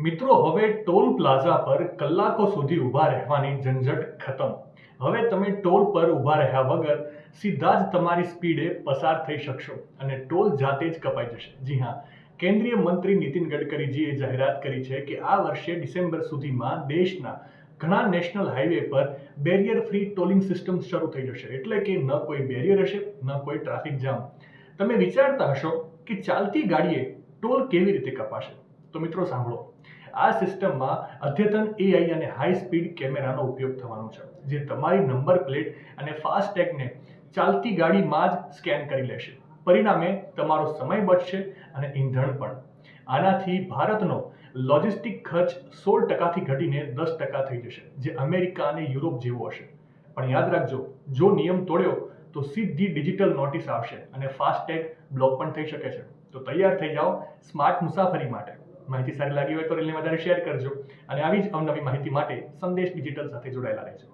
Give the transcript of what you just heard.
મિત્રો, હવે toll plaza પર કલાકો સુધી ઊભા રહેવાની ઝંઝટ ખતમ. હવે તમે ટોલ પર ઊભા રહ્યા વગર સીધા જ તમારી સ્પીડે પસાર થઈ શકશો અને ટોલ જાતે જ કપાઈ જશે. જી હા, કેન્દ્રીય મંત્રી નીતિન ગડકરીજીએ જાહેરાત કરી છે કે આ વર્ષે ડિસેમ્બર સુધીમાં દેશના ઘણા નેશનલ હાઈવે પર બેરિયર ફ્રી ટોલિંગ સિસ્ટમ શરૂ થઈ જશે. એટલે કે ન કોઈ બેરિયર હશે, ન કોઈ ટ્રાફિક જામ. તમે વિચારતા હશો કે ચાલતી ગાડીએ ટોલ કેવી રીતે કપાશે? તો મિત્રો સાંભળો, આ સિસ્ટમમાં અદ્યતન એઆઈ અને હાઈ સ્પીડ કેમેરાનો ઉપયોગ થવાનો છે, જે તમારી નંબર પ્લેટ અને ફાસ્ટેગને ચાલતી ગાડીમાં જ સ્કેન કરી લેશે. પરિણામે તમારો સમય બચશે અને ઈંધણ પણ. આનાથી ભારતનો લોજિસ્ટિક ખર્ચ 16%થી ઘટીને 10% થઈ જશે, જે અમેરિકા અને યુરોપ જેવો હશે. પણ યાદ રાખજો, જો નિયમ તોડ્યો તો સીધી ડિજિટલ નોટિસ આવશે અને ફાસ્ટેગ બ્લોક પણ થઈ શકે છે. તો તૈયાર થઈ જાઓ સ્માર્ટ મુસાફરી માટે. માહિતી સારી લાગી હોય તો રીલને વધારે શેર કરજો અને આવી જ અવનવી માહિતી માટે સંદેશ ડિજિટલ સાથે જોડાયેલા રહેજો.